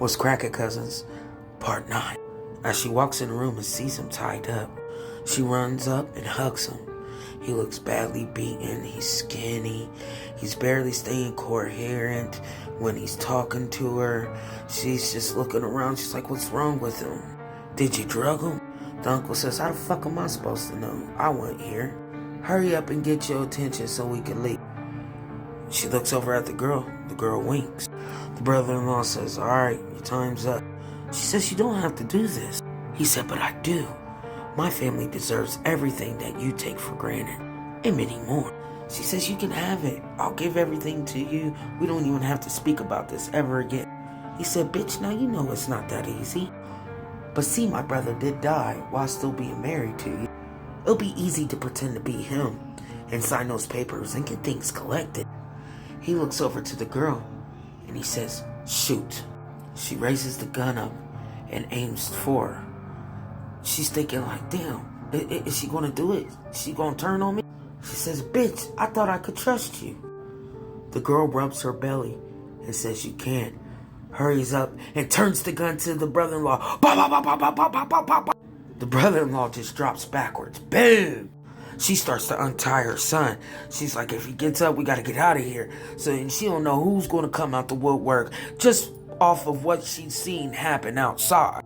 What's crackin', cousins? Part 9. As she walks in the room and sees him tied up, she runs up and hugs him. He looks badly beaten, he's skinny, he's barely staying coherent when he's talking to her. She's just looking around, she's like, what's wrong with him? Did you drug him? The uncle says, how the fuck am I supposed to know? I wasn't here. Hurry up and get your attention so we can leave. She looks over at the girl winks. The brother-in-law says, alright, your time's up. She says, you don't have to do this. He said, but I do. My family deserves everything that you take for granted, and many more. She says, you can have it. I'll give everything to you. We don't even have to speak about this ever again. He said, bitch, now you know it's not that easy. But see, my brother did die while still being married to you. It'll be easy to pretend to be him and sign those papers and get things collected. He looks over to the girl and he says, shoot. She raises the gun up and aims for her. She's thinking like, damn, is she gonna do it? Is she gonna turn on me? She says, bitch, I thought I could trust you. The girl rubs her belly and says, you can't. Hurries up and turns the gun to the brother-in-law. Bah, bah, bah, bah, bah, bah, bah, bah, bah. The brother-in-law just drops backwards. Boom! She starts to untie her son. She's like, if he gets up, we gotta get out of here. So she don't know who's gonna come out the woodwork just off of what she's seen happen outside.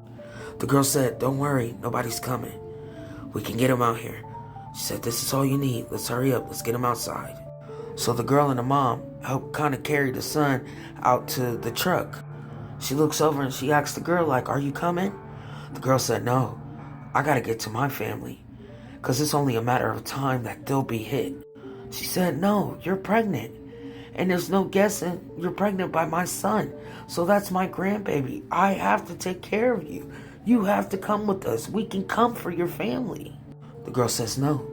The girl said, don't worry, nobody's coming. We can get him out here. She said, this is all you need. Let's hurry up. Let's get him outside. So the girl and the mom help kind of carry the son out to the truck. She looks over and she asks the girl, like, are you coming? The girl said, no, I gotta get to my family, because it's only a matter of time that they'll be hit. She said, no, you're pregnant. And there's no guessing, you're pregnant by my son. So that's my grandbaby. I have to take care of you. You have to come with us. We can come for your family. The girl says, no,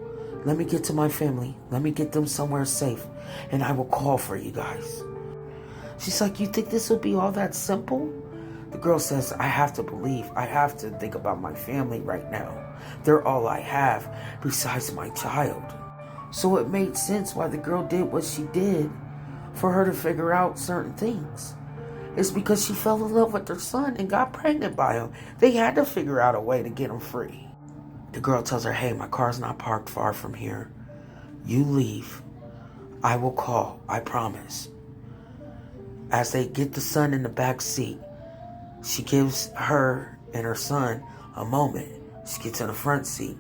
let me get to my family. Let me get them somewhere safe, and I will call for you guys. She's like, you think this will be all that simple? The girl says, I have to believe. I have to think about my family right now. They're all I have besides my child. So it made sense why the girl did what she did, for her to figure out certain things. It's because she fell in love with her son and got pregnant by him. They had to figure out a way to get him free. The girl tells her, hey, my car's not parked far from here. You leave. I will call, I promise. As they get the son in the back seat, she gives her and her son a moment. She gets in the front seat.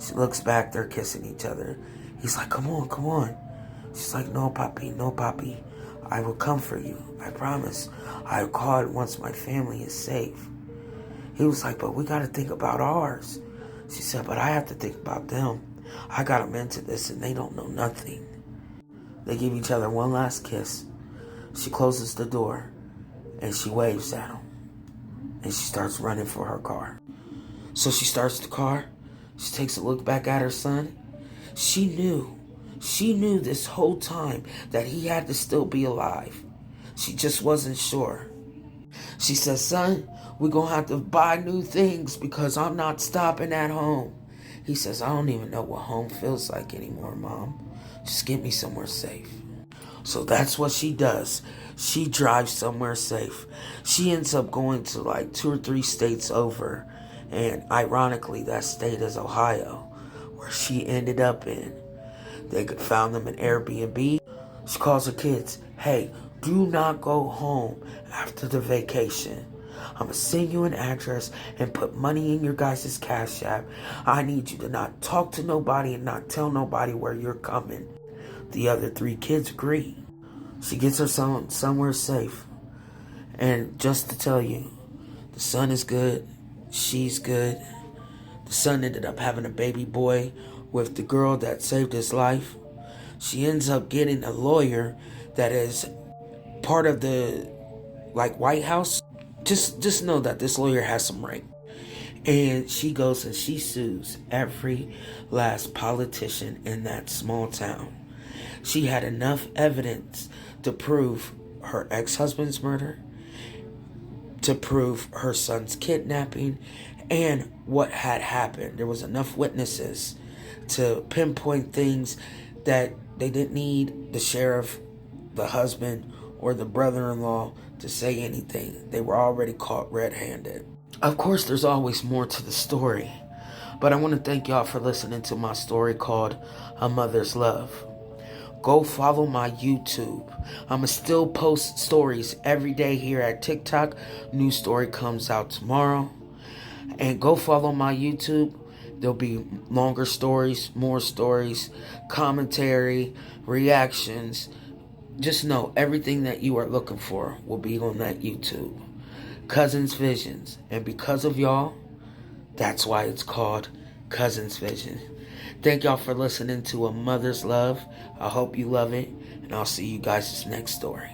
She looks back, they're kissing each other. He's like, come on, come on. She's like, no, papi, no, papi. I will come for you. I promise. I'll call it once my family is safe. He was like, but we got to think about ours. She said, but I have to think about them. I got them into this and they don't know nothing. They give each other one last kiss. She closes the door and she waves at him. And she starts running for her car. So she starts the car. She takes a look back at her son. She knew this whole time that he had to still be alive. She just wasn't sure. She says, son, we're going to have to buy new things because I'm not stopping at home. He says, I don't even know what home feels like anymore, Mom. Just get me somewhere safe. So that's what she does. She drives somewhere safe. She ends up going to like 2 or 3 states over. And ironically, that state is Ohio, where she ended up in. They found them an Airbnb. She calls her kids, hey, do not go home after the vacation. I'm going to send you an address and put money in your guys' Cash App. I need you to not talk to nobody and not tell nobody where you're coming. The other 3 kids agree. She gets her son somewhere safe. And just to tell you, the son is good. She's good. The son ended up having a baby boy with the girl that saved his life. She ends up getting a lawyer that is part of the White House. Just know that this lawyer has some rank. And she goes and she sues every last politician in that small town. She had enough evidence to prove her ex-husband's murder, to prove her son's kidnapping, and what had happened. There was enough witnesses to pinpoint things that they didn't need the sheriff, the husband, or the brother-in-law to say anything. They were already caught red-handed. Of course, there's always more to the story, but I want to thank y'all for listening to my story called A Mother's Love. Go follow my YouTube. I'ma still post stories every day here at TikTok. New story comes out tomorrow. And go follow my YouTube. There'll be longer stories, more stories, commentary, reactions. Just know everything that you are looking for will be on that YouTube. Cousins Visions. And because of y'all, that's why it's called Cousins Vision. Thank y'all for listening to A Mother's Love. I hope you love it. And I'll see you guys' next story.